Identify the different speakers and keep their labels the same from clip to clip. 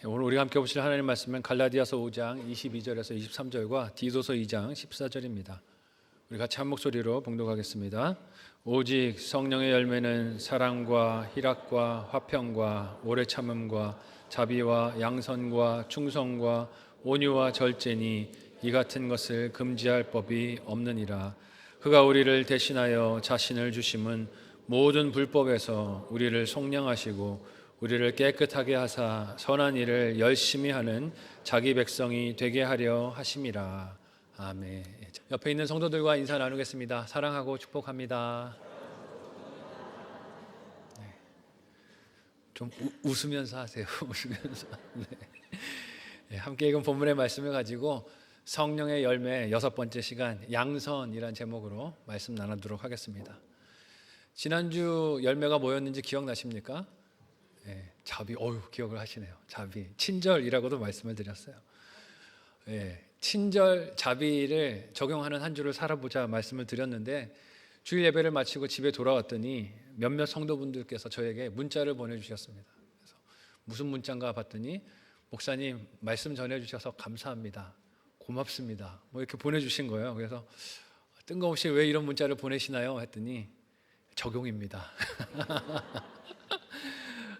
Speaker 1: 오늘 우리가 함께 보실 하나님 말씀은 갈라디아서 5장 22절에서 23절과 디도서 2장 14절입니다. 우리 같이 한 목소리로 봉독하겠습니다. 오직 성령의 열매는 사랑과 희락과 화평과 오래 참음과 자비와 양선과 충성과 온유와 절제니 이 같은 것을 금지할 법이 없느니라. 그가 우리를 대신하여 자신을 주심은 모든 불법에서 우리를 속량하시고 우리를 깨끗하게 하사 선한 일을 열심히 하는 자기 백성이 되게 하려 하심이라. 아멘. 옆에 있는 성도들과 인사 나누겠습니다. 사랑하고 축복합니다. 네. 좀 웃으면서 하세요. 웃으면서. 네. 네, 함께 읽은 본문의 말씀을 가지고 성령의 열매 6번째 시간 양선이란 제목으로 말씀 나누도록 하겠습니다. 지난주 열매가 뭐였는지 기억나십니까? 네, 자비, 기억을 하시네요. 자비, 친절이라고도 말씀을 드렸어요. 네, 친절, 자비를 적용하는 한 주를 살아보자 말씀을 드렸는데 주일 예배를 마치고 집에 돌아왔더니 몇몇 성도분들께서 저에게 문자를 보내주셨습니다. 그래서 무슨 문자인가 봤더니 목사님 말씀 전해주셔서 감사합니다. 고맙습니다. 뭐 이렇게 보내주신 거예요. 그래서 뜬금없이 왜 이런 문자를 보내시나요? 했더니 적용입니다.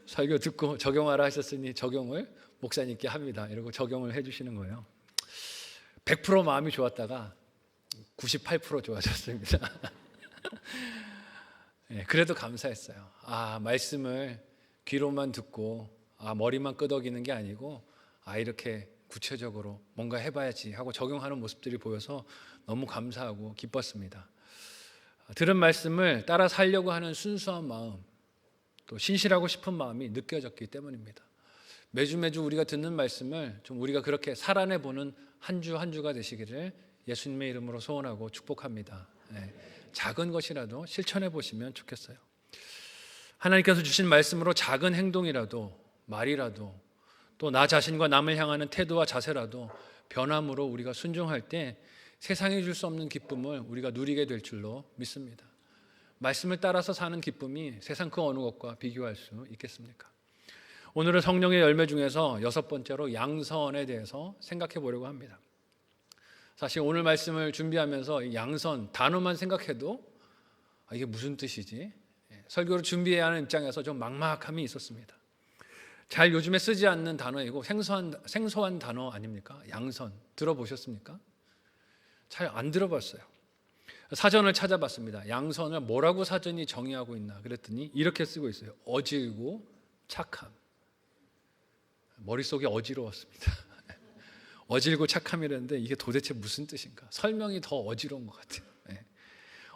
Speaker 1: 설교 듣고 적용하라 하셨으니 적용을 목사님께 합니다. 이러고 적용을 해주시는 거예요. 100% 마음이 좋았다가 98% 좋아졌습니다. 네, 그래도 감사했어요. 말씀을 귀로만 듣고 머리만 끄덕이는 게 아니고 이렇게 구체적으로 뭔가 해봐야지 하고 적용하는 모습들이 보여서 너무 감사하고 기뻤습니다. 들은 말씀을 따라 살려고 하는 순수한 마음, 또 신실하고 싶은 마음이 느껴졌기 때문입니다. 매주 우리가 듣는 말씀을 좀 우리가 그렇게 살아내보는 한 주 한 주가 되시기를 예수님의 이름으로 소원하고 축복합니다. 네, 작은 것이라도 실천해 보시면 좋겠어요. 하나님께서 주신 말씀으로 작은 행동이라도 말이라도 또 나 자신과 남을 향하는 태도와 자세라도 변함으로 우리가 순종할 때 세상이 줄 수 없는 기쁨을 우리가 누리게 될 줄로 믿습니다. 말씀을 따라서 사는 기쁨이 세상 그 어느 것과 비교할 수 있겠습니까? 오늘은 성령의 열매 중에서 6번째로 양선에 대해서 생각해 보려고 합니다. 사실 오늘 말씀을 준비하면서 이 양선 단어만 생각해도 이게 무슨 뜻이지? 설교를 준비해야 하는 입장에서 좀 막막함이 있었습니다. 잘 요즘에 쓰지 않는 단어이고 생소한 단어 아닙니까? 양선 들어보셨습니까? 잘 안 들어봤어요. 사전을 찾아봤습니다. 양선을 뭐라고 사전이 정의하고 있나 그랬더니 이렇게 쓰고 있어요. 어질고 착함. 머릿속이 어지러웠습니다. 어질고 착함이라는데 이게 도대체 무슨 뜻인가? 설명이 더 어지러운 것 같아요.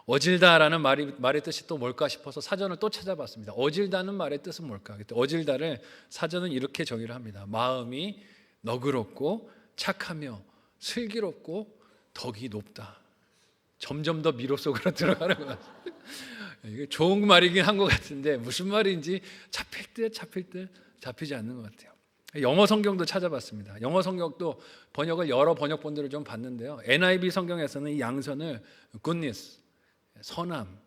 Speaker 1: 어질다라는 말의 뜻이 또 뭘까 싶어서 사전을 또 찾아봤습니다. 어질다는 말의 뜻은 뭘까? 그때 어질다를 사전은 이렇게 정의를 합니다. 마음이 너그럽고 착하며 슬기롭고 덕이 높다. 점점 더 미로 속으로 들어가는 것 같아요. 이게 좋은 말이긴 한 것 같은데 무슨 말인지 잡힐 듯 잡히지 않는 것 같아요. 영어 성경도 찾아봤습니다. 영어 성경도 번역을 여러 번역본들을 좀 봤는데요. NIV 성경에서는 이 양선을 goodness, 선함,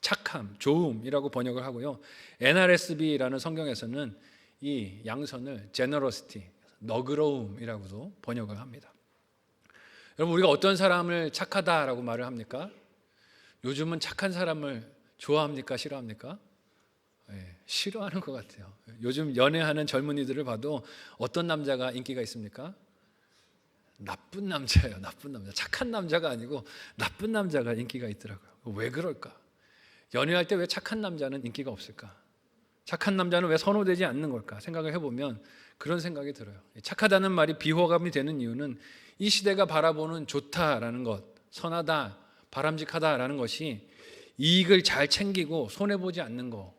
Speaker 1: 착함, 좋음이라고 번역을 하고요. NRSV라는 성경에서는 이 양선을 generosity, 너그러움이라고도 번역을 합니다. 여러분 우리가 어떤 사람을 착하다라고 말을 합니까? 요즘은 착한 사람을 좋아합니까? 싫어합니까? 싫어하는 것 같아요. 요즘 연애하는 젊은이들을 봐도 어떤 남자가 인기가 있습니까? 나쁜 남자예요. 나쁜 남자. 착한 남자가 아니고 나쁜 남자가 인기가 있더라고요. 왜 그럴까? 연애할 때 왜 착한 남자는 인기가 없을까? 착한 남자는 왜 선호되지 않는 걸까? 생각을 해보면 그런 생각이 들어요. 착하다는 말이 비호감이 되는 이유는 이 시대가 바라보는 좋다라는 것, 선하다, 바람직하다라는 것이 이익을 잘 챙기고 손해보지 않는 거가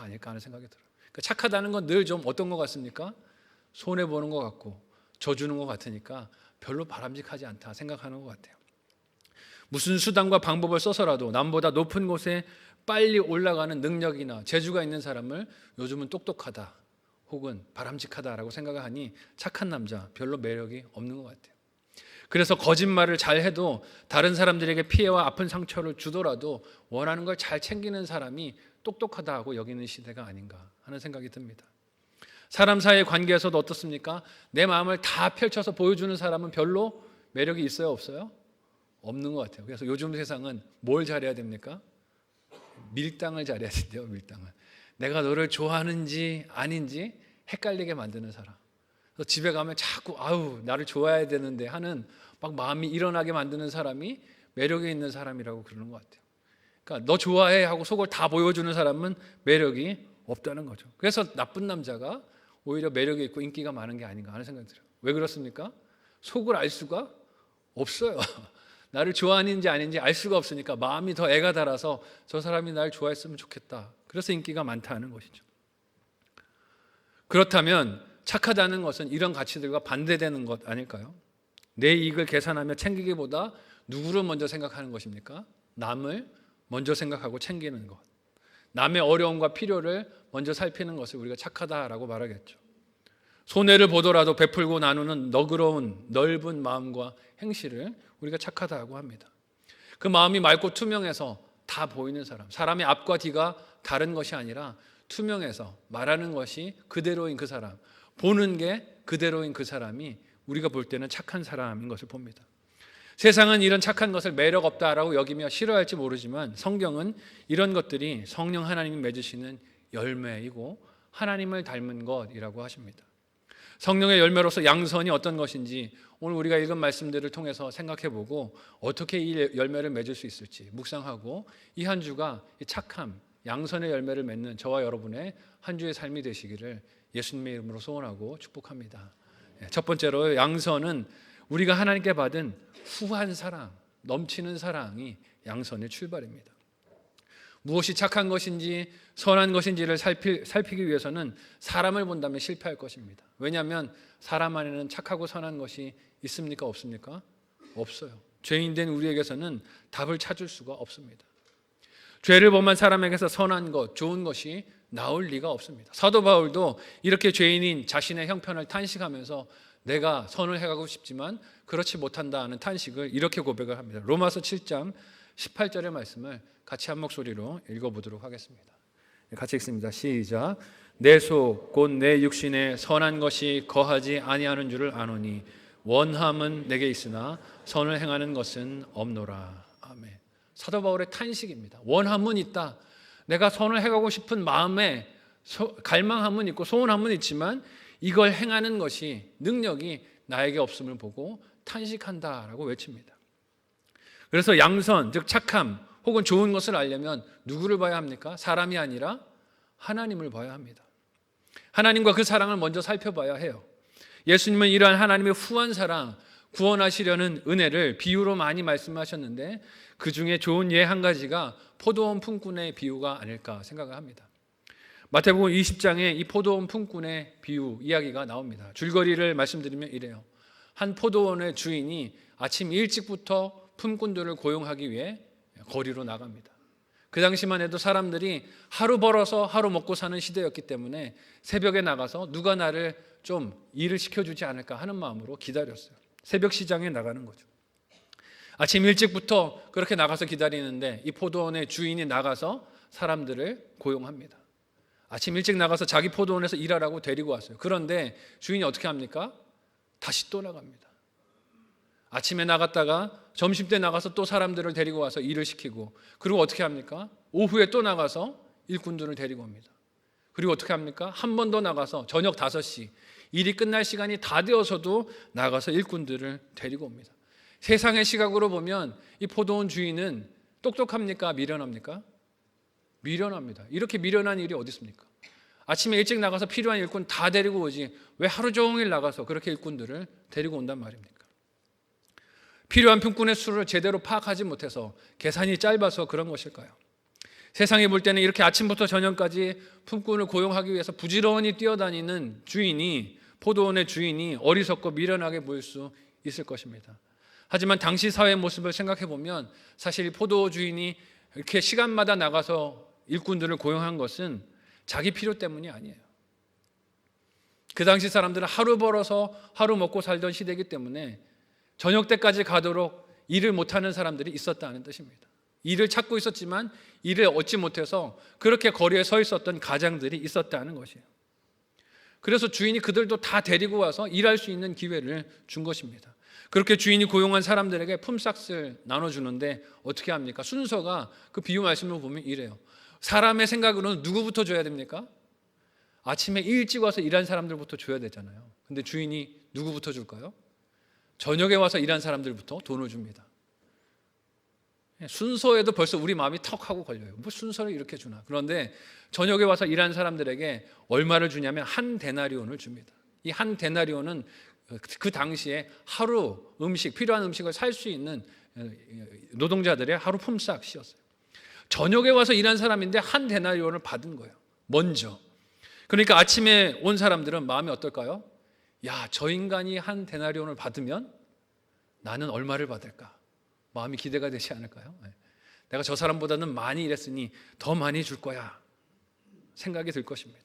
Speaker 1: 아닐까 하는 생각이 들어요. 그러니까 착하다는 건 늘 좀 어떤 것 같습니까? 손해보는 것 같고 져주는 것 같으니까 별로 바람직하지 않다 생각하는 것 같아요. 무슨 수단과 방법을 써서라도 남보다 높은 곳에 빨리 올라가는 능력이나 재주가 있는 사람을 요즘은 똑똑하다 혹은 바람직하다라고 생각을 하니 착한 남자 별로 매력이 없는 것 같아요. 그래서 거짓말을 잘 해도 다른 사람들에게 피해와 아픈 상처를 주더라도 원하는 걸 잘 챙기는 사람이 똑똑하다고 여기는 시대가 아닌가 하는 생각이 듭니다. 사람 사이의 관계에서도 어떻습니까? 내 마음을 다 펼쳐서 보여주는 사람은 별로 매력이 있어요, 없어요? 없는 것 같아요. 그래서 요즘 세상은 뭘 잘해야 됩니까? 밀당을 잘해야 된대요. 밀당을. 내가 너를 좋아하는지 아닌지 헷갈리게 만드는 사람. 그래서 집에 가면 자꾸 나를 좋아해야 되는데 하는 막 마음이 일어나게 만드는 사람이 매력이 있는 사람이라고 그러는 것 같아요. 그러니까 너 좋아해 하고 속을 다 보여주는 사람은 매력이 없다는 거죠. 그래서 나쁜 남자가 오히려 매력이 있고 인기가 많은 게 아닌가 하는 생각이 들어요. 왜 그렇습니까? 속을 알 수가 없어요. 나를 좋아하는지 아닌지 알 수가 없으니까 마음이 더 애가 달아서 저 사람이 날 좋아했으면 좋겠다. 그래서 인기가 많다는 것이죠. 그렇다면 착하다는 것은 이런 가치들과 반대되는 것 아닐까요? 내 이익을 계산하며 챙기기보다 누구를 먼저 생각하는 것입니까? 남을 먼저 생각하고 챙기는 것. 남의 어려움과 필요를 먼저 살피는 것을 우리가 착하다라고 말하겠죠. 손해를 보더라도 베풀고 나누는 너그러운 넓은 마음과 행실을 우리가 착하다고 합니다. 그 마음이 맑고 투명해서 다 보이는 사람, 사람의 앞과 뒤가 다른 것이 아니라 투명해서 말하는 것이 그대로인 그 사람, 보는 게 그대로인 그 사람이 우리가 볼 때는 착한 사람인 것을 봅니다. 세상은 이런 착한 것을 매력 없다라고 여기며 싫어할지 모르지만 성경은 이런 것들이 성령 하나님이 맺으시는 열매이고 하나님을 닮은 것이라고 하십니다. 성령의 열매로서 양선이 어떤 것인지 오늘 우리가 읽은 말씀들을 통해서 생각해보고 어떻게 이 열매를 맺을 수 있을지 묵상하고 이 한 주가 착함, 양선의 열매를 맺는 저와 여러분의 한 주의 삶이 되시기를 예수님의 이름으로 소원하고 축복합니다. 첫 번째로 양선은 우리가 하나님께 받은 후한 사랑, 넘치는 사랑이 양선의 출발입니다. 무엇이 착한 것인지 선한 것인지를 살피기 위해서는 사람을 본다면 실패할 것입니다. 왜냐하면 사람 안에는 착하고 선한 것이 있습니까? 없습니까? 없어요. 죄인된 우리에게서는 답을 찾을 수가 없습니다. 죄를 범한 사람에게서 선한 것, 좋은 것이 나올 리가 없습니다. 사도 바울도 이렇게 죄인인 자신의 형편을 탄식하면서 내가 선을 해가고 싶지만 그렇지 못한다는 탄식을 이렇게 고백을 합니다. 로마서 7장 18절의 말씀을 같이 한 목소리로 읽어보도록 하겠습니다. 같이 읽습니다. 시작. 내 속 곧 내 육신에 선한 것이 거하지 아니하는 줄을 아노니 원함은 내게 있으나 선을 행하는 것은 없노라. 아멘. 사도 바울의 탄식입니다. 원함은 있다. 내가 선을 해가고 싶은 마음에 갈망함은 있고 소원함은 있지만 이걸 행하는 것이 능력이 나에게 없음을 보고 탄식한다라고 외칩니다. 그래서 양선, 즉 착함 혹은 좋은 것을 알려면 누구를 봐야 합니까? 사람이 아니라 하나님을 봐야 합니다. 하나님과 그 사랑을 먼저 살펴봐야 해요. 예수님은 이러한 하나님의 후한 사랑, 구원하시려는 은혜를 비유로 많이 말씀하셨는데 그 중에 좋은 예 한 가지가 포도원 품꾼의 비유가 아닐까 생각을 합니다. 마태복음 20장에 이 포도원 품꾼의 비유 이야기가 나옵니다. 줄거리를 말씀드리면 이래요. 한 포도원의 주인이 아침 일찍부터 품꾼들을 고용하기 위해 거리로 나갑니다. 그 당시만 해도 사람들이 하루 벌어서 하루 먹고 사는 시대였기 때문에 새벽에 나가서 누가 나를 좀 일을 시켜주지 않을까 하는 마음으로 기다렸어요. 새벽 시장에 나가는 거죠. 아침 일찍부터 그렇게 나가서 기다리는데 이 포도원의 주인이 나가서 사람들을 고용합니다. 아침 일찍 나가서 자기 포도원에서 일하라고 데리고 왔어요. 그런데 주인이 어떻게 합니까? 다시 또 나갑니다. 아침에 나갔다가 점심때 나가서 또 사람들을 데리고 와서 일을 시키고 그리고 어떻게 합니까? 오후에 또 나가서 일꾼들을 데리고 옵니다. 그리고 어떻게 합니까? 한 번 더 나가서 저녁 5시 일이 끝날 시간이 다 되어서도 나가서 일꾼들을 데리고 옵니다. 세상의 시각으로 보면 이 포도원 주인은 똑똑합니까? 미련합니까? 미련합니다. 이렇게 미련한 일이 어디 있습니까? 아침에 일찍 나가서 필요한 일꾼 다 데리고 오지 왜 하루 종일 나가서 그렇게 일꾼들을 데리고 온단 말입니까? 필요한 품꾼의 수를 제대로 파악하지 못해서 계산이 짧아서 그런 것일까요? 세상에 볼 때는 이렇게 아침부터 저녁까지 품꾼을 고용하기 위해서 부지런히 뛰어다니는 주인이 포도원의 주인이 어리석고 미련하게 보일 수 있을 것입니다. 하지만 당시 사회의 모습을 생각해 보면 사실 포도 주인이 이렇게 시간마다 나가서 일꾼들을 고용한 것은 자기 필요 때문이 아니에요. 그 당시 사람들은 하루 벌어서 하루 먹고 살던 시대이기 때문에 저녁 때까지 가도록 일을 못하는 사람들이 있었다는 뜻입니다. 일을 찾고 있었지만 일을 얻지 못해서 그렇게 거리에 서 있었던 가장들이 있었다는 것이에요. 그래서 주인이 그들도 다 데리고 와서 일할 수 있는 기회를 준 것입니다. 그렇게 주인이 고용한 사람들에게 품삯을 나눠주는데 어떻게 합니까? 순서가 그 비유 말씀을 보면 이래요. 사람의 생각으로는 누구부터 줘야 됩니까? 아침에 일찍 와서 일한 사람들부터 줘야 되잖아요. 근데 주인이 누구부터 줄까요? 저녁에 와서 일한 사람들부터 돈을 줍니다. 순서에도 벌써 우리 마음이 턱 하고 걸려요. 뭐 순서를 이렇게 주나. 그런데 저녁에 와서 일한 사람들에게 얼마를 주냐면 한 데나리온을 줍니다. 이 한 데나리온은 그 당시에 하루 음식, 필요한 음식을 살 수 있는 노동자들의 하루 품삯이었어요. 저녁에 와서 일한 사람인데 한 데나리온을 받은 거예요. 먼저. 그러니까 아침에 온 사람들은 마음이 어떨까요? 야, 저 인간이 한 데나리온을 받으면 나는 얼마를 받을까? 마음이 기대가 되지 않을까요? 내가 저 사람보다는 많이 일했으니 더 많이 줄 거야 생각이 들 것입니다.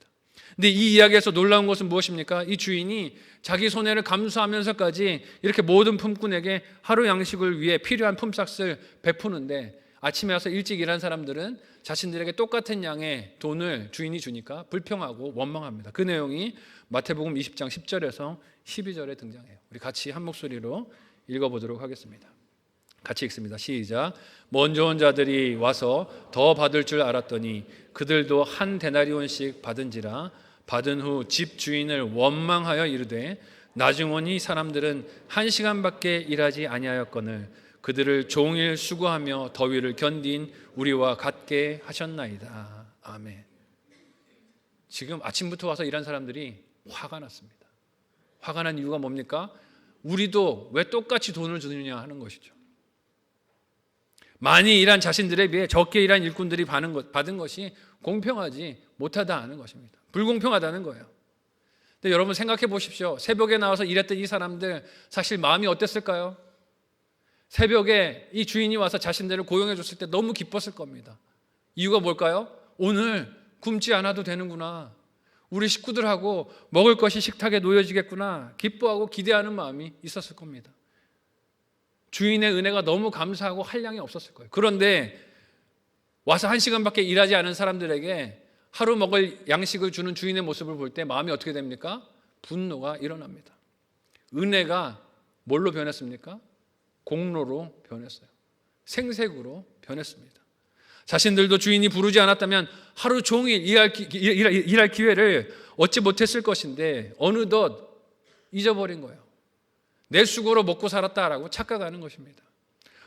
Speaker 1: 근데 이 이야기에서 놀라운 것은 무엇입니까? 이 주인이 자기 손해를 감수하면서까지 이렇게 모든 품꾼에게 하루 양식을 위해 필요한 품삯을 베푸는데 아침에 와서 일찍 일한 사람들은 자신들에게 똑같은 양의 돈을 주인이 주니까 불평하고 원망합니다. 그 내용이 마태복음 20장 10절에서 12절에 등장해요. 우리 같이 한 목소리로 읽어보도록 하겠습니다. 같이 읽습니다. 시작. 먼저 온 자들이 와서 더 받을 줄 알았더니 그들도 한 데나리온씩 받은지라. 받은 후 집 주인을 원망하여 이르되 나중 이 사람들은 1시간밖에 일하지 아니하였거늘 그들을 종일 수고하며 더위를 견딘 우리와 같게 하셨나이다. 아멘. 지금 아침부터 와서 일한 사람들이 화가 났습니다. 화가 난 이유가 뭡니까? 우리도 왜 똑같이 돈을 주느냐 하는 것이죠. 많이 일한 자신들에 비해 적게 일한 일꾼들이 받은 것이 공평하지 못하다는 것입니다. 불공평하다는 거예요. 근데 여러분 생각해 보십시오. 새벽에 나와서 일했던 이 사람들 사실 마음이 어땠을까요? 새벽에 이 주인이 와서 자신들을 고용해 줬을 때 너무 기뻤을 겁니다. 이유가 뭘까요? 오늘 굶지 않아도 되는구나. 우리 식구들하고 먹을 것이 식탁에 놓여지겠구나. 기뻐하고 기대하는 마음이 있었을 겁니다. 주인의 은혜가 너무 감사하고 한량이 없었을 거예요. 그런데 와서 1시간밖에 일하지 않은 사람들에게 하루 먹을 양식을 주는 주인의 모습을 볼 때 마음이 어떻게 됩니까? 분노가 일어납니다. 은혜가 뭘로 변했습니까? 공로로 변했어요. 생색으로 변했습니다. 자신들도 주인이 부르지 않았다면 하루 종일 일할 기회를 얻지 못했을 것인데 어느덧 잊어버린 거예요. 내 수고로 먹고 살았다라고 착각하는 것입니다.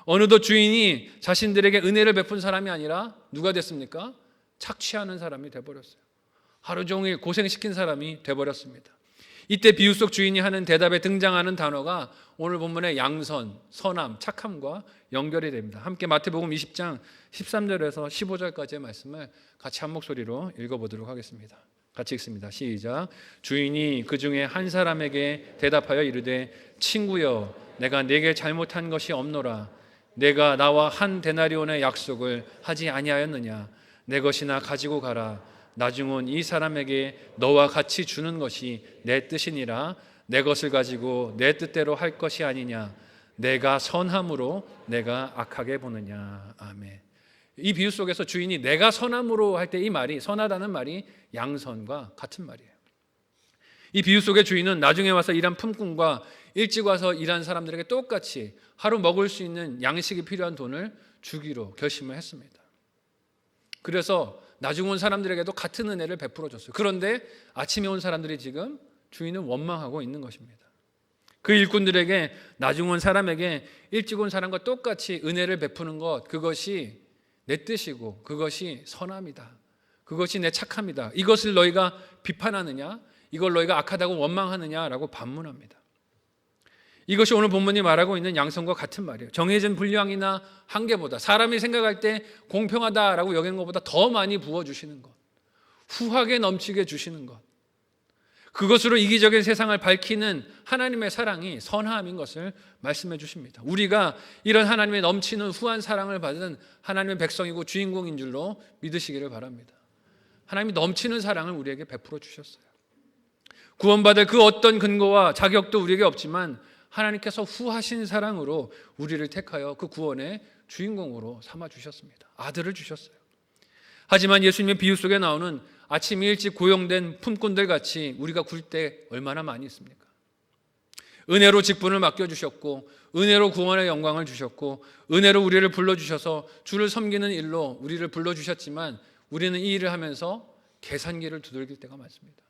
Speaker 1: 어느덧 주인이 자신들에게 은혜를 베푼 사람이 아니라 누가 됐습니까? 착취하는 사람이 돼버렸어요. 하루 종일 고생시킨 사람이 돼버렸습니다. 이때 비유 속 주인이 하는 대답에 등장하는 단어가 오늘 본문의 양선, 선함, 착함과 연결이 됩니다. 함께 마태복음 20장 13절에서 15절까지의 말씀을 같이 한 목소리로 읽어보도록 하겠습니다. 같이 읽습니다. 시작. 주인이 그 중에 한 사람에게 대답하여 이르되 친구여 내가 네게 잘못한 것이 없노라. 내가 나와 한 데나리온의 약속을 하지 아니하였느냐. 내 것이나 가지고 가라. 나중은 이 사람에게 너와 같이 주는 것이 내 뜻이니라. 내 것을 가지고 내 뜻대로 할 것이 아니냐. 내가 선함으로 내가 악하게 보느냐. 아멘. 이 비유 속에서 주인이 내가 선함으로 할 때 이 말이 선하다는 말이 양선과 같은 말이에요. 이 비유 속의 주인은 나중에 와서 일한 품꾼과 일찍 와서 일한 사람들에게 똑같이 하루 먹을 수 있는 양식이 필요한 돈을 주기로 결심을 했습니다. 그래서 나중 온 사람들에게도 같은 은혜를 베풀어 줬어요. 그런데 아침에 온 사람들이 지금 주인을 원망하고 있는 것입니다. 그 일꾼들에게 나중 온 사람에게 일찍 온 사람과 똑같이 은혜를 베푸는 것, 그것이 내 뜻이고 그것이 선함이다. 그것이 내 착함이다. 이것을 너희가 비판하느냐? 이걸 너희가 악하다고 원망하느냐라고 반문합니다. 이것이 오늘 본문이 말하고 있는 양선과 같은 말이에요. 정해진 분량이나 한계보다 사람이 생각할 때 공평하다라고 여기는 것보다 더 많이 부어주시는 것, 후하게 넘치게 주시는 것, 그것으로 이기적인 세상을 밝히는 하나님의 사랑이 선함인 것을 말씀해 주십니다. 우리가 이런 하나님의 넘치는 후한 사랑을 받은 하나님의 백성이고 주인공인 줄로 믿으시기를 바랍니다. 하나님이 넘치는 사랑을 우리에게 베풀어 주셨어요. 구원받을 그 어떤 근거와 자격도 우리에게 없지만 하나님께서 후하신 사랑으로 우리를 택하여 그 구원의 주인공으로 삼아 주셨습니다. 아들을 주셨어요. 하지만 예수님의 비유 속에 나오는 아침 일찍 고용된 품꾼들 같이 우리가 굴 때 얼마나 많이 있습니까? 은혜로 직분을 맡겨주셨고, 은혜로 구원의 영광을 주셨고, 은혜로 우리를 불러주셔서 주를 섬기는 일로 우리를 불러주셨지만, 우리는 이 일을 하면서 계산기를 두들길 때가 많습니다.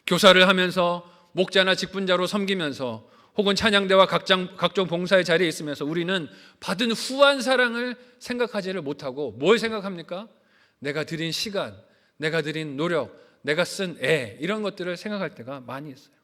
Speaker 1: 교사를 하면서 목자나 직분자로 섬기면서 혹은 찬양대와 각종 봉사의 자리에 있으면서 우리는 받은 후한 사랑을 생각하지를 못하고 뭘 생각합니까? 내가 들인 시간, 내가 들인 노력, 내가 쓴 애, 이런 것들을 생각할 때가 많이 있어요.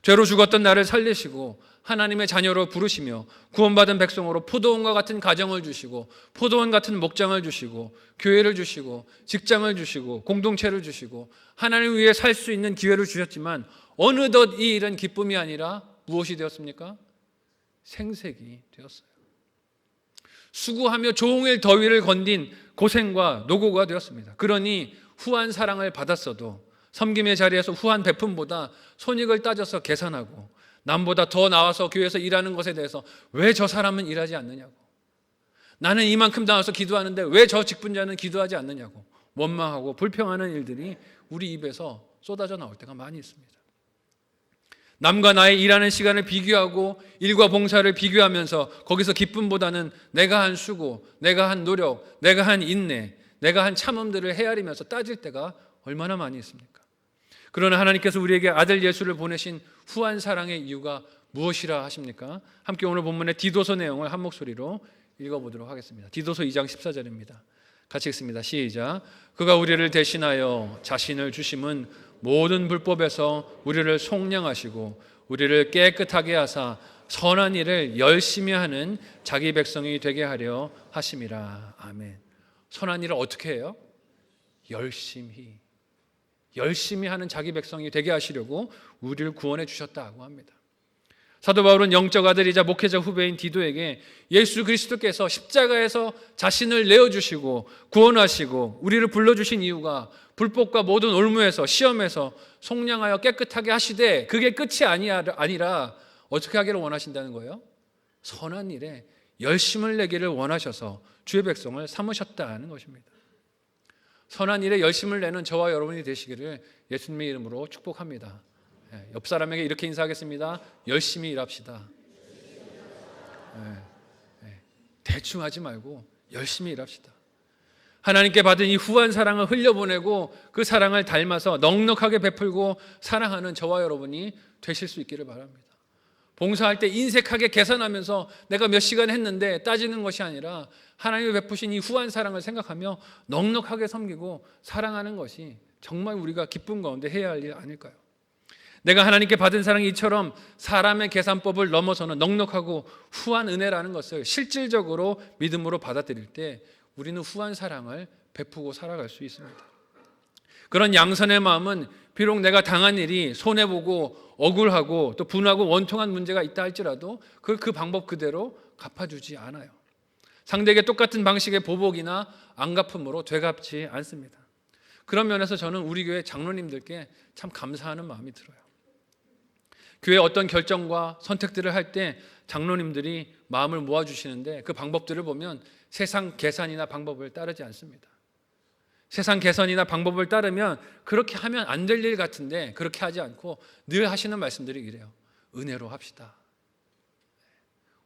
Speaker 1: 죄로 죽었던 나를 살리시고 하나님의 자녀로 부르시며 구원받은 백성으로 포도원과 같은 가정을 주시고 포도원 같은 목장을 주시고 교회를 주시고 직장을 주시고 공동체를 주시고 하나님 위해 살 수 있는 기회를 주셨지만 어느덧 이 일은 기쁨이 아니라 무엇이 되었습니까? 생색이 되었어요. 수고하며 종일 더위를 건딘 고생과 노고가 되었습니다. 그러니 후한 사랑을 받았어도 섬김의 자리에서 후한 베품보다 손익을 따져서 계산하고 남보다 더 나와서 교회에서 일하는 것에 대해서 왜 저 사람은 일하지 않느냐고, 나는 이만큼 나와서 기도하는데 왜 저 직분자는 기도하지 않느냐고 원망하고 불평하는 일들이 우리 입에서 쏟아져 나올 때가 많이 있습니다. 남과 나의 일하는 시간을 비교하고 일과 봉사를 비교하면서 거기서 기쁨보다는 내가 한 수고, 내가 한 노력, 내가 한 인내, 내가 한 참음들을 헤아리면서 따질 때가 얼마나 많이 있습니까? 그러나 하나님께서 우리에게 아들 예수를 보내신 후한 사랑의 이유가 무엇이라 하십니까? 함께 오늘 본문의 디도서 내용을 한 목소리로 읽어보도록 하겠습니다. 디도서 2장 14절입니다. 같이 읽습니다. 시작. 그가 우리를 대신하여 자신을 주심은 모든 불법에서 우리를 속량하시고 우리를 깨끗하게 하사 선한 일을 열심히 하는 자기 백성이 되게 하려 하심이라. 아멘. 선한 일을 어떻게 해요? 열심히 하는 자기 백성이 되게 하시려고 우리를 구원해 주셨다고 합니다. 사도 바울은 영적 아들이자 목회자 후배인 디도에게 예수 그리스도께서 십자가에서 자신을 내어주시고 구원하시고 우리를 불러주신 이유가 불법과 모든 올무에서 시험에서 속량하여 깨끗하게 하시되 그게 끝이 아니라 어떻게 하기를 원하신다는 거예요? 선한 일에 열심을 내기를 원하셔서 주의 백성을 삼으셨다는 것입니다. 선한 일에 열심을 내는 저와 여러분이 되시기를 예수님의 이름으로 축복합니다. 옆 사람에게 이렇게 인사하겠습니다. 열심히 일합시다. 대충 하지 말고 열심히 일합시다. 하나님께 받은 이 후한 사랑을 흘려보내고 그 사랑을 닮아서 넉넉하게 베풀고 사랑하는 저와 여러분이 되실 수 있기를 바랍니다. 봉사할 때 인색하게 계산하면서 내가 몇 시간 했는데 따지는 것이 아니라 하나님이 베푸신 이 후한 사랑을 생각하며 넉넉하게 섬기고 사랑하는 것이 정말 우리가 기쁨 가운데 해야 할 일 아닐까요? 내가 하나님께 받은 사랑이 이처럼 사람의 계산법을 넘어서는 넉넉하고 후한 은혜라는 것을 실질적으로 믿음으로 받아들일 때 우리는 후한 사랑을 베푸고 살아갈 수 있습니다. 그런 양선의 마음은 비록 내가 당한 일이 손해보고 억울하고 또 분하고 원통한 문제가 있다 할지라도 그 방법 그대로 갚아주지 않아요. 상대에게 똑같은 방식의 보복이나 안갚음으로 되갚지 않습니다. 그런 면에서 저는 우리 교회 장로님들께 참 감사하는 마음이 들어요. 교회 어떤 결정과 선택들을 할 때 장로님들이 마음을 모아주시는데 그 방법들을 보면 세상 계산이나 방법을 따르지 않습니다. 세상 개선이나 방법을 따르면 그렇게 하면 안 될 일 같은데 그렇게 하지 않고 늘 하시는 말씀들이 이래요. 은혜로 합시다.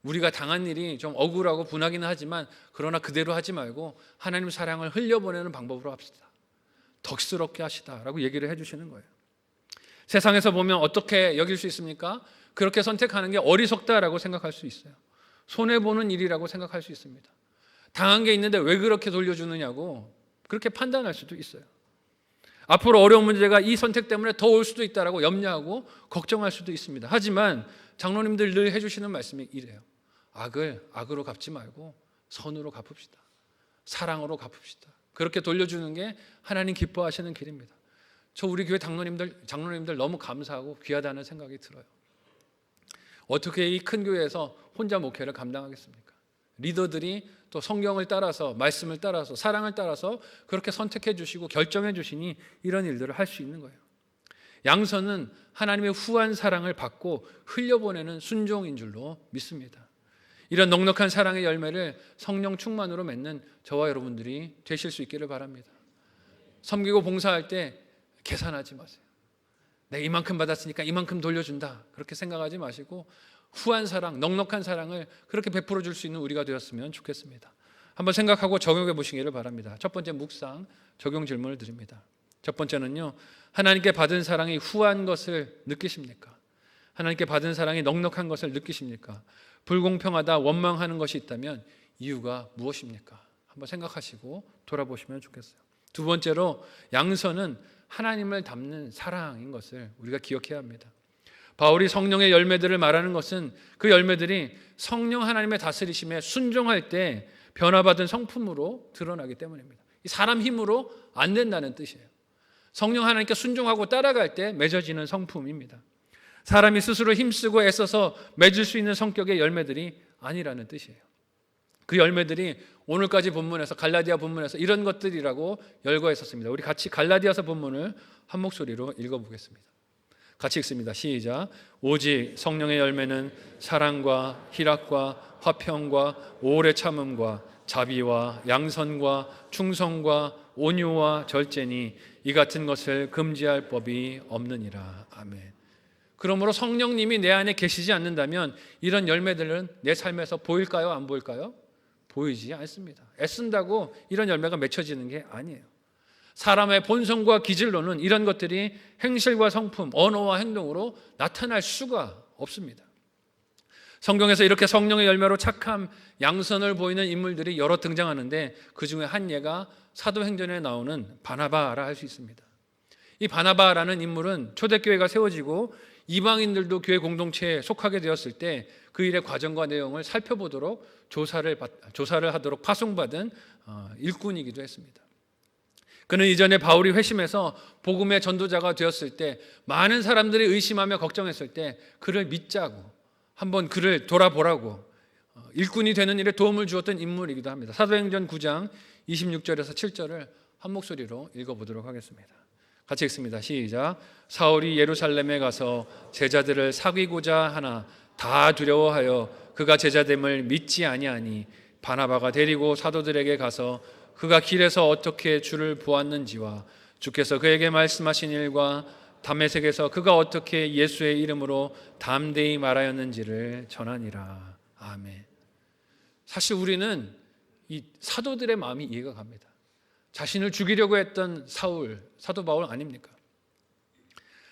Speaker 1: 우리가 당한 일이 좀 억울하고 분하기는 하지만 그러나 그대로 하지 말고 하나님 사랑을 흘려보내는 방법으로 합시다. 덕스럽게 하시다라고 얘기를 해주시는 거예요. 세상에서 보면 어떻게 여길 수 있습니까? 그렇게 선택하는 게 어리석다라고 생각할 수 있어요. 손해보는 일이라고 생각할 수 있습니다. 당한 게 있는데 왜 그렇게 돌려주느냐고 그렇게 판단할 수도 있어요. 앞으로 어려운 문제가 이 선택 때문에 더 올 수도 있다라고 염려하고 걱정할 수도 있습니다. 하지만 장로님들 늘 해주시는 말씀이 이래요. 악을 악으로 갚지 말고 선으로 갚읍시다. 사랑으로 갚읍시다. 그렇게 돌려주는 게 하나님 기뻐하시는 길입니다. 저 우리 교회 장로님들 너무 감사하고 귀하다는 생각이 들어요. 어떻게 이 큰 교회에서 혼자 목회를 감당하겠습니까? 리더들이 또 성경을 따라서 말씀을 따라서 사랑을 따라서 그렇게 선택해 주시고 결정해 주시니 이런 일들을 할 수 있는 거예요. 양선은 하나님의 후한 사랑을 받고 흘려보내는 순종인 줄로 믿습니다. 이런 넉넉한 사랑의 열매를 성령 충만으로 맺는 저와 여러분들이 되실 수 있기를 바랍니다. 섬기고 봉사할 때 계산하지 마세요. 내가 이만큼 받았으니까 이만큼 돌려준다, 그렇게 생각하지 마시고 후한 사랑, 넉넉한 사랑을 그렇게 베풀어 줄 수 있는 우리가 되었으면 좋겠습니다. 한번 생각하고 적용해 보시기를 바랍니다. 첫 번째 묵상, 적용 질문을 드립니다. 첫 번째는요, 하나님께 받은 사랑이 후한 것을 느끼십니까? 하나님께 받은 사랑이 넉넉한 것을 느끼십니까? 불공평하다, 원망하는 것이 있다면 이유가 무엇입니까? 한번 생각하시고 돌아보시면 좋겠어요. 두 번째로, 양선은 하나님을 닮는 사랑인 것을 우리가 기억해야 합니다. 바울이 성령의 열매들을 말하는 것은 그 열매들이 성령 하나님의 다스리심에 순종할 때 변화받은 성품으로 드러나기 때문입니다. 사람 힘으로 안 된다는 뜻이에요. 성령 하나님께 순종하고 따라갈 때 맺어지는 성품입니다. 사람이 스스로 힘쓰고 애써서 맺을 수 있는 성격의 열매들이 아니라는 뜻이에요. 그 열매들이 오늘까지 본문에서, 갈라디아 본문에서 이런 것들이라고 열거했었습니다. 우리 같이 갈라디아서 본문을 한 목소리로 읽어보겠습니다. 같이 읽습니다. 시작. 오직 성령의 열매는 사랑과 희락과 화평과 오래 참음과 자비와 양선과 충성과 온유와 절제니 이 같은 것을 금지할 법이 없느니라. 아멘. 그러므로 성령님이 내 안에 계시지 않는다면 이런 열매들은 내 삶에서 보일까요? 안 보일까요? 보이지 않습니다. 애쓴다고 이런 열매가 맺혀지는 게 아니에요. 사람의 본성과 기질로는 이런 것들이 행실과 성품, 언어와 행동으로 나타날 수가 없습니다. 성경에서 이렇게 성령의 열매로 착함, 양선을 보이는 인물들이 여러 등장하는데 그 중에 한 예가 사도행전에 나오는 바나바라 할 수 있습니다. 이 바나바라는 인물은 초대교회가 세워지고 이방인들도 교회 공동체에 속하게 되었을 때 그 일의 과정과 내용을 살펴보도록 조사를 하도록 파송받은 일꾼이기도 했습니다. 그는 이전에 바울이 회심해서 복음의 전도자가 되었을 때 많은 사람들이 의심하며 걱정했을 때 그를 믿자고, 한번 그를 돌아보라고 일꾼이 되는 일에 도움을 주었던 인물이기도 합니다. 사도행전 9장 26절에서 7절을 한 목소리로 읽어보도록 하겠습니다. 같이 읽습니다. 시작. 사울이 예루살렘에 가서 제자들을 사귀고자 하나 다 두려워하여 그가 제자됨을 믿지 아니하니 바나바가 데리고 사도들에게 가서 그가 길에서 어떻게 주를 보았는지와 주께서 그에게 말씀하신 일과 다메섹에서 그가 어떻게 예수의 이름으로 담대히 말하였는지를 전하니라. 아멘. 사실 우리는 이 사도들의 마음이 이해가 갑니다. 자신을 죽이려고 했던 사도 바울 아닙니까?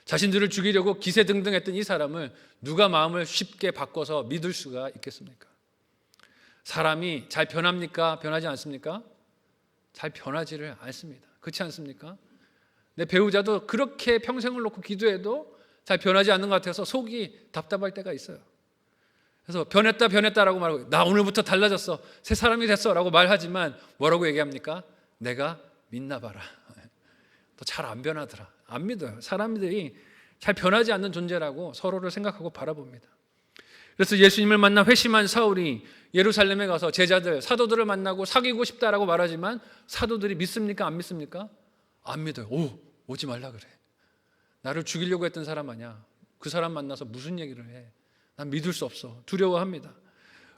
Speaker 1: 자신들을 죽이려고 기세등등했던 이 사람을 누가 마음을 쉽게 바꿔서 믿을 수가 있겠습니까? 사람이 잘 변합니까? 변하지 않습니까? 잘 변하지를 않습니다. 그렇지 않습니까? 내 배우자도 그렇게 평생을 놓고 기도해도 잘 변하지 않는 것 같아서 속이 답답할 때가 있어요. 그래서 변했다라고 말하고 나 오늘부터 달라졌어, 새 사람이 됐어 라고 말하지만 뭐라고 얘기합니까? 내가 믿나 봐라. 더 잘 안 변하더라. 안 믿어요. 사람들이 잘 변하지 않는 존재라고 서로를 생각하고 바라봅니다. 그래서 예수님을 만나 회심한 사울이 예루살렘에 가서 제자들, 사도들을 만나고 사귀고 싶다라고 말하지만 사도들이 믿습니까? 안 믿습니까? 안 믿어요. 오지 말라 그래. 나를 죽이려고 했던 사람 아니야. 그 사람 만나서 무슨 얘기를 해. 난 믿을 수 없어. 두려워합니다.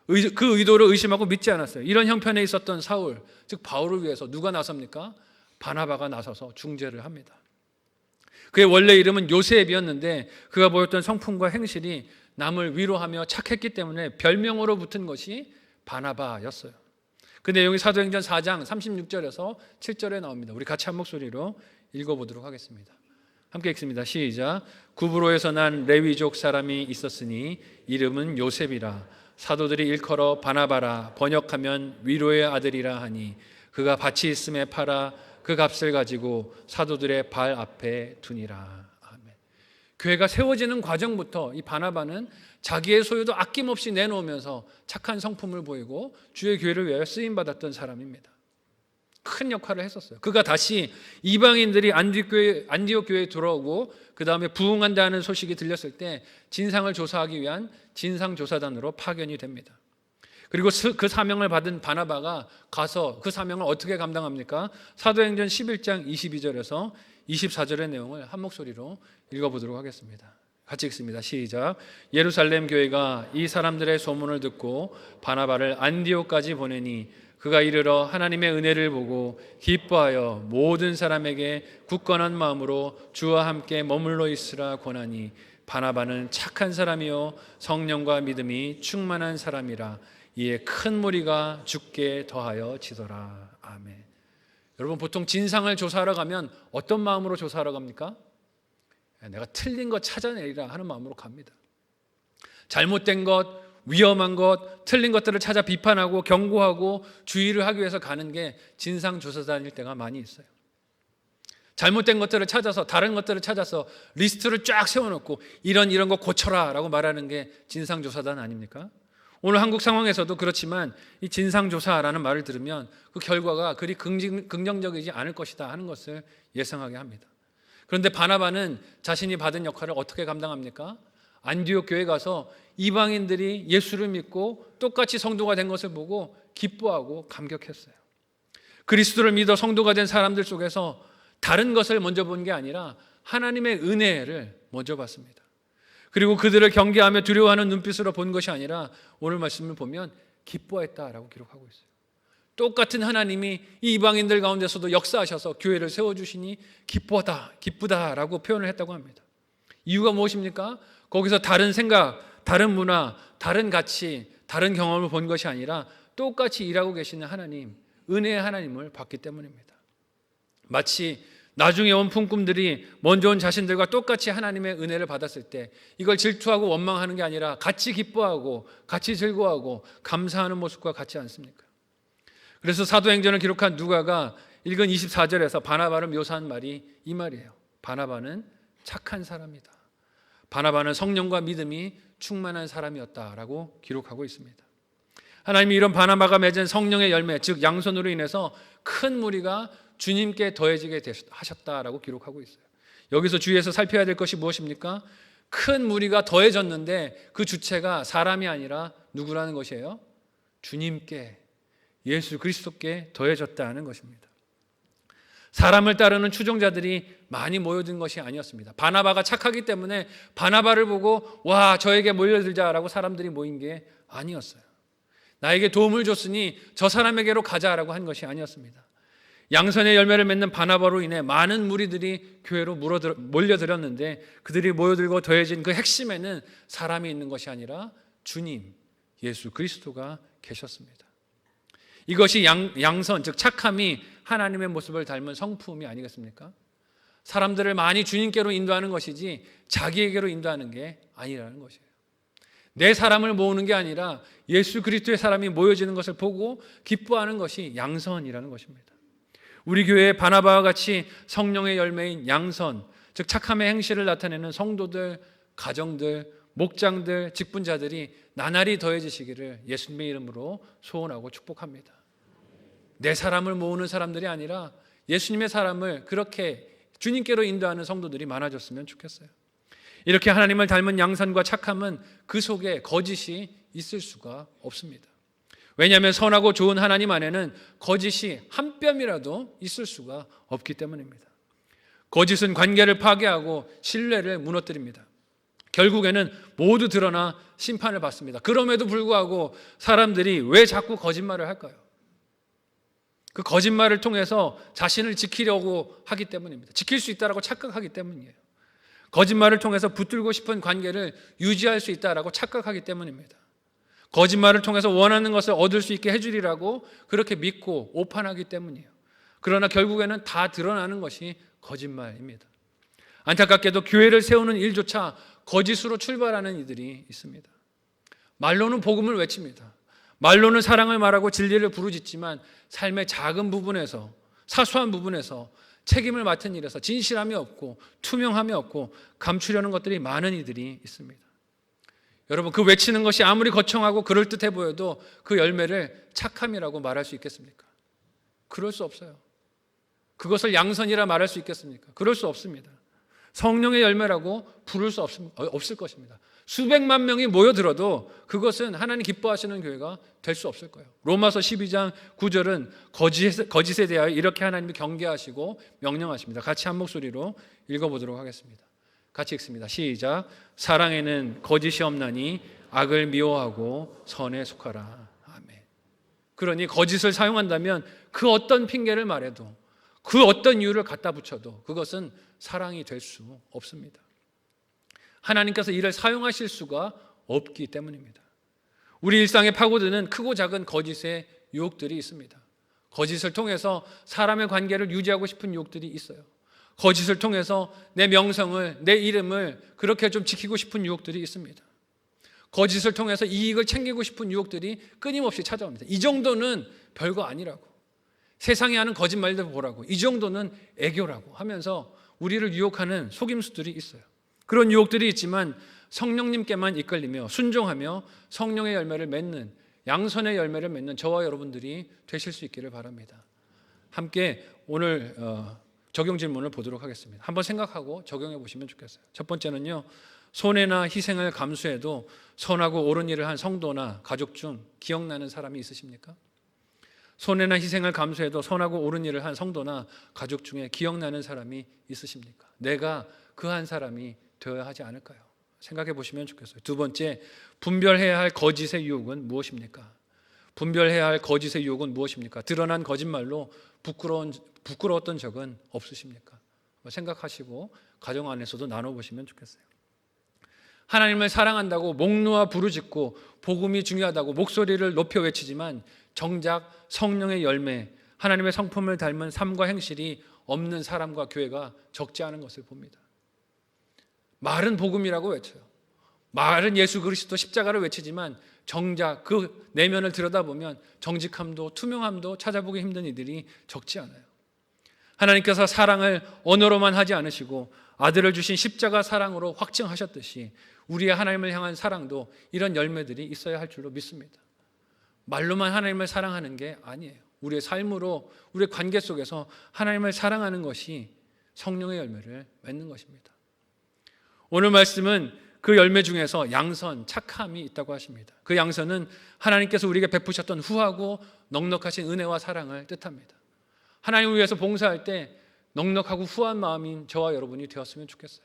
Speaker 1: 그 의도를 의심하고 믿지 않았어요. 이런 형편에 있었던 사울, 즉 바울을 위해서 누가 나섭니까? 바나바가 나서서 중재를 합니다. 그의 원래 이름은 요셉이었는데 그가 보였던 성품과 행실이 남을 위로하며 착했기 때문에 별명으로 붙은 것이 바나바였어요. 그 내용이 사도행전 4장 36절에서 7절에 나옵니다. 우리 같이 한 목소리로 읽어보도록 하겠습니다. 함께 읽습니다. 시작. 구브로에서 난 레위족 사람이 있었으니 이름은 요셉이라. 사도들이 일컬어 바나바라, 번역하면 위로의 아들이라 하니 그가 밭이 있음에 팔아 그 값을 가지고 사도들의 발 앞에 두니라. 아멘. 교회가 세워지는 과정부터 이 바나바는 자기의 소유도 아낌없이 내놓으면서 착한 성품을 보이고 주의 교회를 위하여 쓰임받았던 사람입니다. 큰 역할을 했었어요. 그가 다시 이방인들이 안디옥 교회에 들어오고 그 다음에 부흥한다는 소식이 들렸을 때 진상을 조사하기 위한 진상조사단으로 파견이 됩니다. 그리고 그 사명을 받은 바나바가 가서 그 사명을 어떻게 감당합니까? 사도행전 11장 22절에서 24절의 내용을 한 목소리로 읽어보도록 하겠습니다. 같이 읽습니다. 시작. 예루살렘 교회가 이 사람들의 소문을 듣고 바나바를 안디옥까지 보내니 그가 이르러 하나님의 은혜를 보고 기뻐하여 모든 사람에게 굳건한 마음으로 주와 함께 머물러 있으라 권하니 바나바는 착한 사람이요 성령과 믿음이 충만한 사람이라. 이에 큰 무리가 죽게 더하여 지더라. 아멘. 여러분, 보통 진상을 조사하러 가면 어떤 마음으로 조사하러 갑니까? 내가 틀린 것 찾아내리라 하는 마음으로 갑니다. 잘못된 것, 위험한 것, 틀린 것들을 찾아 비판하고 경고하고 주의를 하기 위해서 가는 게 진상조사단일 때가 많이 있어요. 잘못된 것들을 찾아서, 다른 것들을 찾아서 리스트를 쫙 세워놓고 이런 거 고쳐라 라고 말하는 게 진상조사단 아닙니까? 오늘 한국 상황에서도 그렇지만 이 진상조사라는 말을 들으면 그 결과가 그리 긍정적이지 않을 것이다 하는 것을 예상하게 합니다. 그런데 바나바는 자신이 받은 역할을 어떻게 감당합니까? 안디옥 교회 가서 이방인들이 예수를 믿고 똑같이 성도가 된 것을 보고 기뻐하고 감격했어요. 그리스도를 믿어 성도가 된 사람들 속에서 다른 것을 먼저 본 게 아니라 하나님의 은혜를 먼저 봤습니다. 그리고 그들을 경계하며 두려워하는 눈빛으로 본 것이 아니라 오늘 말씀을 보면 기뻐했다라고 기록하고 있어요. 똑같은 하나님이 이 이방인들 가운데서도 역사하셔서 교회를 세워주시니 기쁘다라고 표현을 했다고 합니다. 이유가 무엇입니까? 거기서 다른 생각, 다른 문화, 다른 가치, 다른 경험을 본 것이 아니라 똑같이 일하고 계시는 하나님, 은혜의 하나님을 봤기 때문입니다. 마치 나중에 온 품꾼들이 먼저 온 자신들과 똑같이 하나님의 은혜를 받았을 때 이걸 질투하고 원망하는 게 아니라 같이 기뻐하고 같이 즐거워하고 감사하는 모습과 같지 않습니까? 그래서 사도행전을 기록한 누가가 읽은 24절에서 바나바를 묘사한 말이 이 말이에요. 바나바는 착한 사람이다. 바나바는 성령과 믿음이 충만한 사람이었다라고 기록하고 있습니다. 하나님이 이런 바나바가 맺은 성령의 열매, 즉 양손으로 인해서 큰 무리가 주님께 더해지게 하셨다라고 기록하고 있어요. 여기서 주의해서 살펴야 될 것이 무엇입니까? 큰 무리가 더해졌는데 그 주체가 사람이 아니라 누구라는 것이에요? 주님께, 예수 그리스도께 더해졌다는 것입니다. 사람을 따르는 추종자들이 많이 모여든 것이 아니었습니다. 바나바가 착하기 때문에 바나바를 보고 와, 저에게 몰려들자라고 사람들이 모인 게 아니었어요. 나에게 도움을 줬으니 저 사람에게로 가자라고 한 것이 아니었습니다. 양선의 열매를 맺는 바나바로 인해 많은 무리들이 교회로 몰려들었는데 그들이 모여들고 더해진 그 핵심에는 사람이 있는 것이 아니라 주님, 예수 그리스도가 계셨습니다. 이것이 양선, 즉 착함이 하나님의 모습을 닮은 성품이 아니겠습니까? 사람들을 많이 주님께로 인도하는 것이지 자기에게로 인도하는 게 아니라는 것이에요. 내 사람을 모으는 게 아니라 예수 그리스도의 사람이 모여지는 것을 보고 기뻐하는 것이 양선이라는 것입니다. 우리 교회에 바나바와 같이 성령의 열매인 양선, 즉 착함의 행실을 나타내는 성도들, 가정들, 목장들, 직분자들이 나날이 더해지시기를 예수님의 이름으로 소원하고 축복합니다. 내 사람을 모으는 사람들이 아니라 예수님의 사람을 그렇게 주님께로 인도하는 성도들이 많아졌으면 좋겠어요. 이렇게 하나님을 닮은 양선과 착함은 그 속에 거짓이 있을 수가 없습니다. 왜냐하면 선하고 좋은 하나님 안에는 거짓이 한 뼘이라도 있을 수가 없기 때문입니다. 거짓은 관계를 파괴하고 신뢰를 무너뜨립니다. 결국에는 모두 드러나 심판을 받습니다. 그럼에도 불구하고 사람들이 왜 자꾸 거짓말을 할까요? 그 거짓말을 통해서 자신을 지키려고 하기 때문입니다. 지킬 수 있다라고 착각하기 때문이에요. 거짓말을 통해서 붙들고 싶은 관계를 유지할 수 있다라고 착각하기 때문입니다. 거짓말을 통해서 원하는 것을 얻을 수 있게 해주리라고 그렇게 믿고 오판하기 때문이에요. 그러나 결국에는 다 드러나는 것이 거짓말입니다. 안타깝게도 교회를 세우는 일조차 거짓으로 출발하는 이들이 있습니다. 말로는 복음을 외칩니다. 말로는 사랑을 말하고 진리를 부르짖지만 삶의 작은 부분에서, 사소한 부분에서, 책임을 맡은 일에서 진실함이 없고 투명함이 없고 감추려는 것들이 많은 이들이 있습니다. 여러분, 그 외치는 것이 아무리 거창하고 그럴듯해 보여도 그 열매를 착함이라고 말할 수 있겠습니까? 그럴 수 없어요. 그것을 양선이라 말할 수 있겠습니까? 그럴 수 없습니다. 성령의 열매라고 부를 수 없을 것입니다. 수백만 명이 모여들어도 그것은 하나님 기뻐하시는 교회가 될 수 없을 거예요. 로마서 12장 9절은 거짓에 대하여 이렇게 하나님이 경계하시고 명령하십니다. 같이 한 목소리로 읽어보도록 하겠습니다. 같이 읽습니다. 시작. 사랑에는 거짓이 없나니 악을 미워하고 선에 속하라. 아멘. 그러니 거짓을 사용한다면 그 어떤 핑계를 말해도, 그 어떤 이유를 갖다 붙여도 그것은 사랑이 될 수 없습니다. 하나님께서 이를 사용하실 수가 없기 때문입니다. 우리 일상에 파고드는 크고 작은 거짓의 유혹들이 있습니다. 거짓을 통해서 사람의 관계를 유지하고 싶은 유혹들이 있어요. 거짓을 통해서 내 명성을, 내 이름을 그렇게 좀 지키고 싶은 유혹들이 있습니다. 거짓을 통해서 이익을 챙기고 싶은 유혹들이 끊임없이 찾아옵니다. 이 정도는 별거 아니라고, 세상이 하는 거짓말들 보라고, 이 정도는 애교라고 하면서 우리를 유혹하는 속임수들이 있어요. 그런 유혹들이 있지만 성령님께만 이끌리며 순종하며 성령의 열매를 맺는, 양선의 열매를 맺는 저와 여러분들이 되실 수 있기를 바랍니다. 함께 오늘 적용 질문을 보도록 하겠습니다. 한번 생각하고 적용해 보시면 좋겠어요. 첫 번째는요, 손해나 희생을 감수해도 선하고 옳은 일을 한 성도나 가족 중 기억나는 사람이 있으십니까? 손해나 희생을 감수해도 선하고 옳은 일을 한 성도나 가족 중에 기억나는 사람이 있으십니까? 내가 그 한 사람이 되어야 하지 않을까요? 생각해 보시면 좋겠어요. 두 번째, 분별해야 할 거짓의 유혹은 무엇입니까? 분별해야 할 거짓의 유혹은 무엇입니까? 드러난 거짓말로 부끄러웠던 적은 없으십니까? 생각하시고 가정 안에서도 나눠보시면 좋겠어요. 하나님을 사랑한다고 목 놓아 부르짖고 복음이 중요하다고 목소리를 높여 외치지만 정작 성령의 열매, 하나님의 성품을 닮은 삶과 행실이 없는 사람과 교회가 적지 않은 것을 봅니다. 말은 복음이라고 외쳐요. 말은 예수 그리스도 십자가를 외치지만 정작 그 내면을 들여다보면 정직함도 투명함도 찾아보기 힘든 이들이 적지 않아요. 하나님께서 사랑을 언어로만 하지 않으시고 아들을 주신 십자가 사랑으로 확증하셨듯이 우리의 하나님을 향한 사랑도 이런 열매들이 있어야 할 줄로 믿습니다. 말로만 하나님을 사랑하는 게 아니에요. 우리의 삶으로, 우리의 관계 속에서 하나님을 사랑하는 것이 성령의 열매를 맺는 것입니다. 오늘 말씀은 그 열매 중에서 양선, 착함이 있다고 하십니다. 그 양선은 하나님께서 우리에게 베푸셨던 후하고 넉넉하신 은혜와 사랑을 뜻합니다. 하나님을 위해서 봉사할 때 넉넉하고 후한 마음인 저와 여러분이 되었으면 좋겠어요.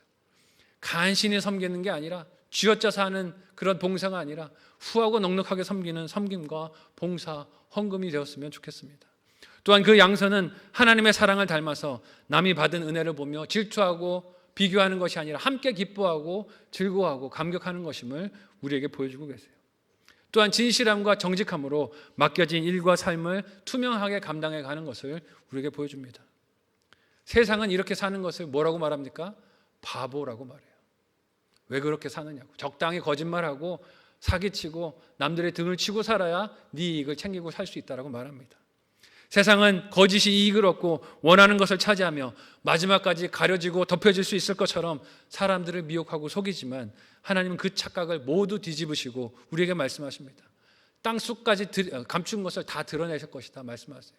Speaker 1: 간신히 섬기는 게 아니라, 쥐어짜서 하는 그런 봉사가 아니라 후하고 넉넉하게 섬기는 섬김과 봉사, 헌금이 되었으면 좋겠습니다. 또한 그 양선은 하나님의 사랑을 닮아서 남이 받은 은혜를 보며 질투하고 비교하는 것이 아니라 함께 기뻐하고 즐거워하고 감격하는 것임을 우리에게 보여주고 계세요. 또한 진실함과 정직함으로 맡겨진 일과 삶을 투명하게 감당해 가는 것을 우리에게 보여줍니다. 세상은 이렇게 사는 것을 뭐라고 말합니까? 바보라고 말해요. 왜 그렇게 사느냐고. 적당히 거짓말하고 사기치고 남들의 등을 치고 살아야 네 이익을 챙기고 살 수 있다라고 말합니다. 세상은 거짓이 이익을 얻고 원하는 것을 차지하며 마지막까지 가려지고 덮여질 수 있을 것처럼 사람들을 미혹하고 속이지만 하나님은 그 착각을 모두 뒤집으시고 우리에게 말씀하십니다. 땅속까지 감춘 것을 다 드러내실 것이다 말씀하세요.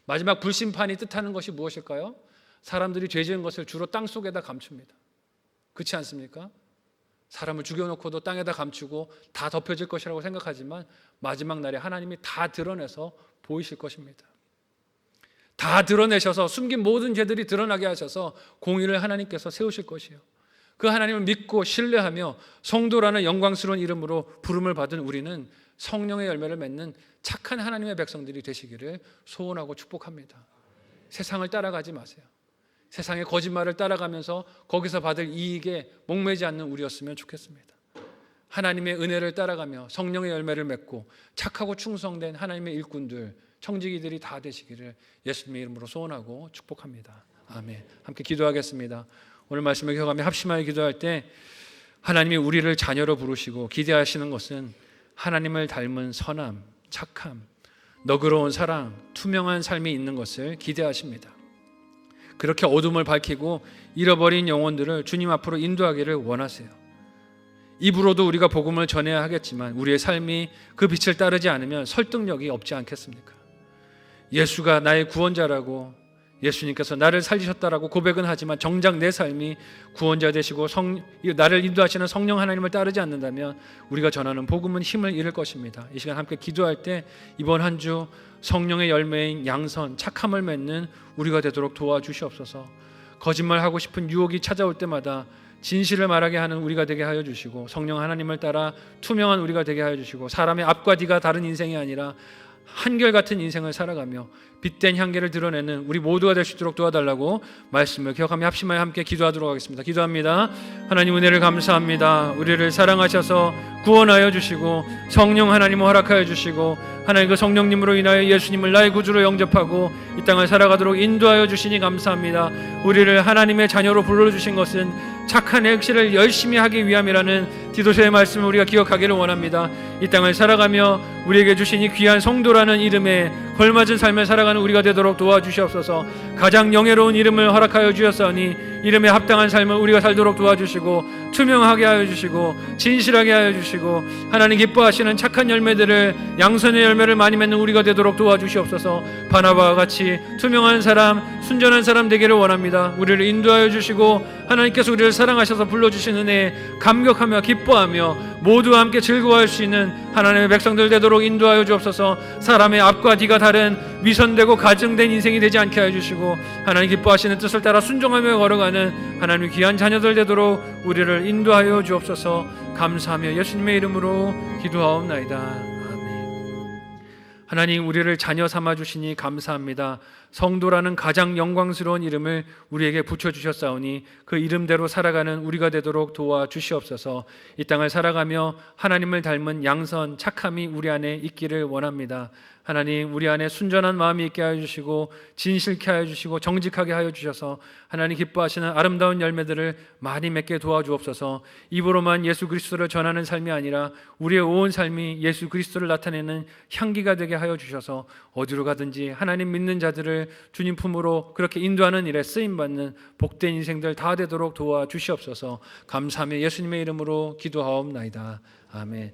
Speaker 1: 마지막 불심판이 뜻하는 것이 무엇일까요? 사람들이 죄 지은 것을 주로 땅속에다 감춥니다. 그렇지 않습니까? 사람을 죽여놓고도 땅에다 감추고 다 덮여질 것이라고 생각하지만 마지막 날에 하나님이 다 드러내서 보이실 것입니다. 다 드러내셔서 숨긴 모든 죄들이 드러나게 하셔서 공의를 하나님께서 세우실 것이에요. 그 하나님을 믿고 신뢰하며 성도라는 영광스러운 이름으로 부름을 받은 우리는 성령의 열매를 맺는 착한 하나님의 백성들이 되시기를 소원하고 축복합니다. 세상을 따라가지 마세요. 세상의 거짓말을 따라가면서 거기서 받을 이익에 목매지 않는 우리였으면 좋겠습니다. 하나님의 은혜를 따라가며 성령의 열매를 맺고 착하고 충성된 하나님의 일꾼들, 청지기들이 다 되시기를 예수님의 이름으로 소원하고 축복합니다. 아멘. 함께 기도하겠습니다. 오늘 말씀을 기억하며 합심하여 기도할 때 하나님이 우리를 자녀로 부르시고 기대하시는 것은 하나님을 닮은 선함, 착함, 너그러운 사랑, 투명한 삶이 있는 것을 기대하십니다. 그렇게 어둠을 밝히고 잃어버린 영혼들을 주님 앞으로 인도하기를 원하세요. 입으로도 우리가 복음을 전해야 하겠지만 우리의 삶이 그 빛을 따르지 않으면 설득력이 없지 않겠습니까? 예수가 나의 구원자라고, 예수님께서 나를 살리셨다라고 고백은 하지만 정작 내 삶이 구원자 되시고 나를 인도하시는 성령 하나님을 따르지 않는다면 우리가 전하는 복음은 힘을 잃을 것입니다. 이 시간 함께 기도할 때 이번 한 주 성령의 열매인 양선, 착함을 맺는 우리가 되도록 도와주시옵소서. 거짓말하고 싶은 유혹이 찾아올 때마다 진실을 말하게 하는 우리가 되게 하여 주시고 성령 하나님을 따라 투명한 우리가 되게 하여 주시고 사람의 앞과 뒤가 다른 인생이 아니라 한결같은 인생을 살아가며 빛된 향기를 드러내는 우리 모두가 될 수 있도록 도와달라고 말씀을 기억하며 합심하여 함께 기도하도록 하겠습니다. 기도합니다. 하나님, 은혜를 감사합니다. 우리를 사랑하셔서 구원하여 주시고 성령 하나님을 허락하여 주시고 하나님 그 성령님으로 인하여 예수님을 나의 구주로 영접하고 이 땅을 살아가도록 인도하여 주시니 감사합니다. 우리를 하나님의 자녀로 불러주신 것은 착한 행실을 열심히 하기 위함이라는 디도서의 말씀을 우리가 기억하기를 원합니다. 이 땅을 살아가며 우리에게 주신 이 귀한 성도라는 이름에 걸맞은 삶을 살아가는 우리가 되도록 도와주시옵소서. 가장 영예로운 이름을 허락하여 주셨사오니 이름에 합당한 삶을 우리가 살도록 도와주시고 투명하게 하여 주시고 진실하게 하여 주시고 하나님 기뻐하시는 착한 열매들을, 양선의 열매를 많이 맺는 우리가 되도록 도와주시옵소서. 바나바와 같이 투명한 사람, 순전한 사람 되기를 원합니다. 우리를 인도하여 주시고 하나님께서 우리를 사랑하셔서 불러주신 은혜에 감격하며 기뻐하며 모두와 함께 즐거워할 수 있는 하나님의 백성들 되도록 인도하여 주옵소서. 사람의 앞과 뒤가 다른 위선되고 가증된 인생이 되지 않게 하여 주시고 하나님 기뻐하시는 뜻을 따라 순종하며 걸어가는 하나님의 귀한 자녀들 되도록 우리를 인도하여 주옵소서. 감사하며 예수님의 이름으로 기도하옵나이다. 아멘. 하나님, 우리를 자녀 삼아 주시니 감사합니다. 성도라는 가장 영광스러운 이름을 우리에게 붙여주셨사오니 그 이름대로 살아가는 우리가 되도록 도와주시옵소서. 이 땅을 살아가며 하나님을 닮은 양선, 착함이 우리 안에 있기를 원합니다. 하나님, 우리 안에 순전한 마음이 있게 하여 주시고 진실케 하여 주시고 정직하게 하여 주셔서 하나님 기뻐하시는 아름다운 열매들을 많이 맺게 도와주옵소서. 입으로만 예수 그리스도를 전하는 삶이 아니라 우리의 온 삶이 예수 그리스도를 나타내는 향기가 되게 하여 주셔서 어디로 가든지 하나님 믿는 자들을 주님 품으로 그렇게 인도하는 일에 쓰임받는 복된 인생들 다 되도록 도와주시옵소서. 감사하며 예수님의 이름으로 기도하옵나이다. 아멘.